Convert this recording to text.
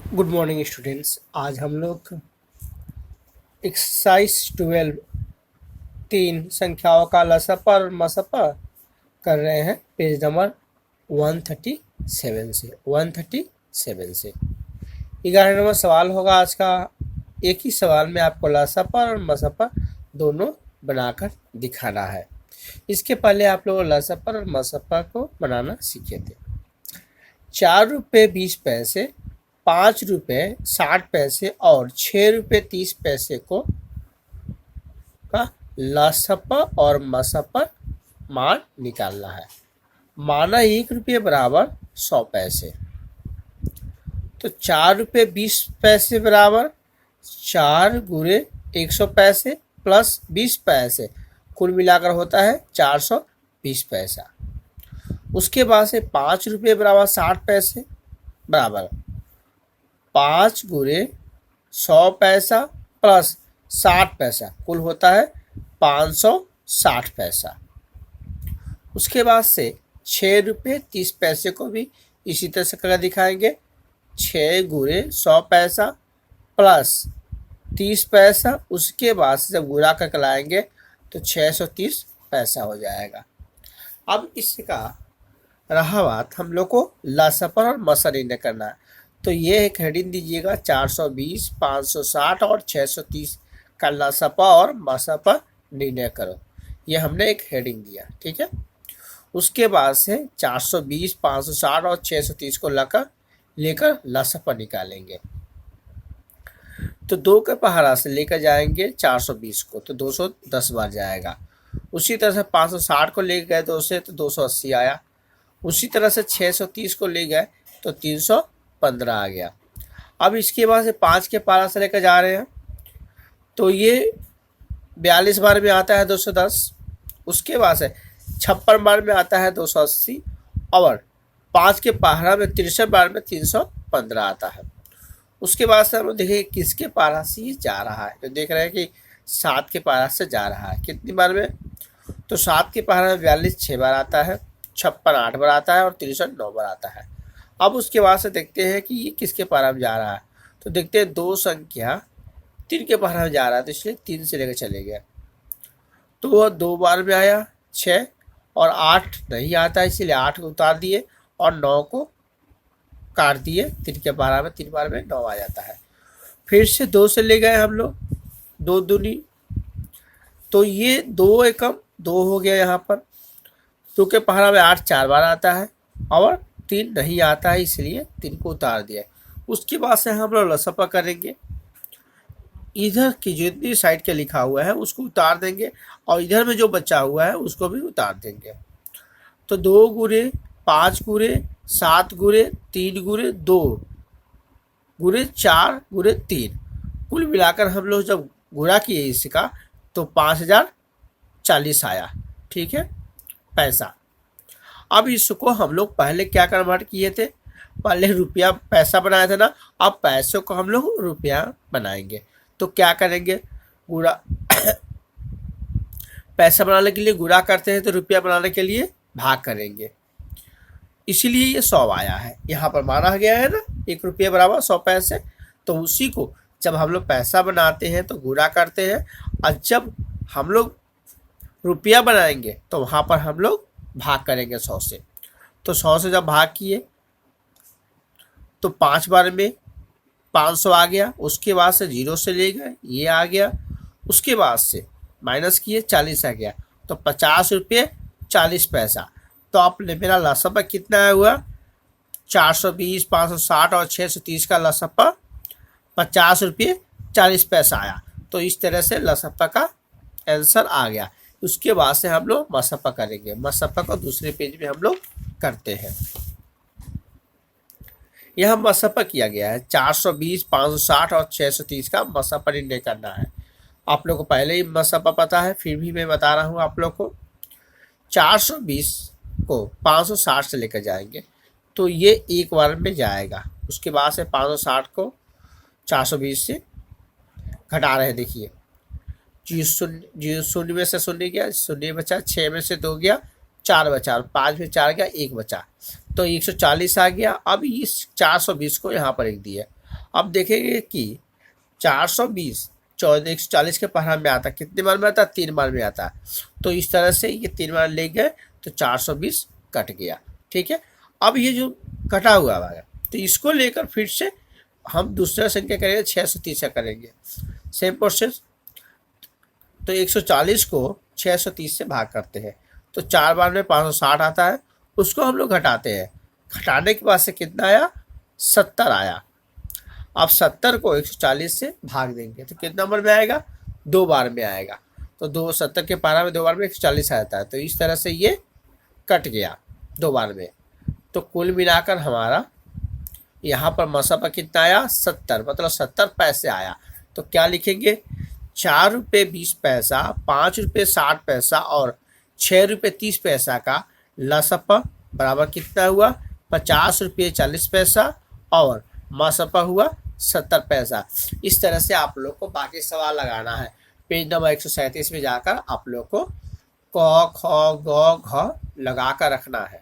Good morning students. आज हम लोग एक्सरसाइज 12 तीन संख्याओं का लसपा और मसपा कर रहे हैं पेज नंबर 137 से 11 नंबर सवाल होगा आज का। एक ही सवाल में आपको लसपा और मसपा दोनों बनाकर दिखाना है। इसके पहले आप लोग लसपा और मसपा को बनाना सीखे थे। 4 रुपये 20 पैसे, 5 रुपये 60 पैसे और 6 रुपये 30 पैसे को का लसपा और मसपा मान निकालना है। माना 1 रुपये बराबर 100 पैसे, तो 4 रुपये 20 पैसे बराबर 4 × 100 पैसे प्लस 20 पैसे, कुल मिलाकर होता है 420 पैसा। उसके बाद से 5 रुपये बराबर 60 पैसे बराबर 5 × 100 पैसा प्लस 60 पैसा, कुल होता है 560 पैसा। उसके बाद से 6 रुपये 30 पैसे को भी इसी तरह से करके दिखाएंगे। 6 × 100 पैसा प्लस 30 पैसा, उसके बाद से जब गुणा करके लाएंगे तो 630 पैसा हो जाएगा। अब इसका रहा बात हम लोग को लसपा और मसपा निर्णय करना है, तो ये एक हेडिंग दीजिएगा 420, 560 और 630 का लसपा और मसपा निर्णय करो। ये हमने एक हेडिंग दिया, ठीक है। उसके बाद से 420, 560 और 630 को लेकर लसपा निकालेंगे। तो 2 के पहाड़ा से लेकर जाएंगे 420 को, तो 210 बार जाएगा। उसी तरह से 560 को ले गए 2 से, तो 280 आया। उसी तरह से 630 को ले गए तो 315 आ गया। अब इसके बाद से 5 के पारा से लेकर जा रहे हैं, तो ये 42 बार में आता है 210। उसके बाद से 56 बार में आता है 280 और 5 के पहाड़ा में 63 बार में 315 आता है। उसके बाद से हम लोग देखेंगे किसके पारा से ये जा रहा है, तो देख रहे हैं कि 7 के पारा से जा रहा है। कितनी बार में, तो 7 के पहाड़ा में 42 6 बार आता है, 56 8 बार आता है और 63 9 बार आता है। अब उसके बाद से देखते हैं कि ये किसके पारा में जा रहा है, तो देखते हैं 2 संख्या 3 के पारा में जा रहा है, तो इसलिए 3 से लेकर चले गए। तो वह 2 बार में आया 6 और 8 नहीं आता है, इसलिए 8 को उतार दिए और 9 को काट दिए। 3 के पारा में 3 बार में 9 आ जाता है। फिर से 2 से ले गए हम लोग, 2 दूनी, तो ये 2 एकम 2 हो गया। यहाँ पर 2 के पहाड़ा में 8 4 बार आता है और 3 नहीं आता है, इसलिए 3 को उतार दिया। उसके बाद से हम लोग लसपा करेंगे। इधर की जितनी साइड के लिखा हुआ है उसको उतार देंगे और इधर में जो बचा हुआ है उसको भी उतार देंगे। तो 2 × 5 × 7 × 3 × 2 × 4 × 3, कुल मिलाकर हम लोग जब गुणा किए इसका तो 5040 आया, ठीक है, पैसा। अब इसको हम लोग पहले क्या कन्वर्ट किए थे, पहले रुपया पैसा बनाया था ना, अब पैसों को हम लोग रुपया बनाएंगे। तो क्या करेंगे, गुणा पैसा बनाने के लिए गुणा करते हैं, तो रुपया बनाने के लिए भाग करेंगे, इसीलिए ये 100 आया है। यहाँ पर माना गया है ना 1 रुपये बराबर 100 पैसे, तो उसी को जब हम लोग पैसा बनाते हैं तो गुणा करते हैं, और जब हम लोग रुपया बनाएंगे तो वहाँ पर हम लोग भाग करेंगे 100 से। तो 100 से जब भाग किए तो 5 बार में 500 आ गया। उसके बाद से 0 से ले गए, ये आ गया। उसके बाद से माइनस किए 40 आ गया, तो 50 रुपये 40 पैसा। तो आपने मेरा लसपा कितना हुआ, 420, 560 और 630 का लसपा 50 रुपये 40 पैसा आया। तो इस तरह से लसपा का आंसर आ गया। उसके बाद से हम लोग मसपा करेंगे। मसपा को दूसरे पेज में हम लोग करते हैं। यह मसपा किया गया है 420, 560 और 630 का मसपा निर्णय करना है। आप लोग को पहले ही मसपा पता है, फिर भी मैं बता रहा हूँ आप लोग को। 420 को 560 से लेकर जाएंगे तो ये 1 बार में जाएगा। उसके बाद से 560 को 420 से घटा रहे हैं, देखिए 0 में से 0 गया, 0 बचा, 6 में से 2 गया, 4 बचा और 5 में 4 गया, 1 बचा, तो 140 आ गया। अब इस 420 को यहाँ पर एक दिया। अब देखेंगे कि 420 1440 के पढ़ा में आता, कितने बार में आता, 3 बार में आता। तो इस तरह से ये 3 बार ले गए तो 420 कट गया। ठीक है, अब ये जो कटा हुआ है तो इसको लेकर फिर से हम दूसरा संख्या करेंगे, 630 का करेंगे, सेम प्रोसेस। तो 140 को 630 से भाग करते हैं तो 4 बार में 560 आता है, उसको हम लोग घटाते हैं। घटाने के बाद से कितना आया, 70 आया। अब 70 को 140 से भाग देंगे तो कितना नंबर में आएगा, 2 बार में आएगा। तो 70 के पारा में 2 बार में 140 आता है। तो इस तरह से ये कट गया 2 बार में। तो कुल मिलाकर हमारा यहाँ पर मसापा कितना आया, 70, मतलब 70 पैसे आया। तो क्या लिखेंगे, 4 रुपये 20 पैसा, 5 रुपये 60 पैसा और 6 रुपये 30 पैसा का लसपा बराबर कितना हुआ, 50 रुपये 40 पैसा और मसपा हुआ 70 पैसा। इस तरह से आप लोग को बाकी सवाल लगाना है। पेज नंबर 137 में जाकर आप लोग को क ख ग घ लगा कर रखना है।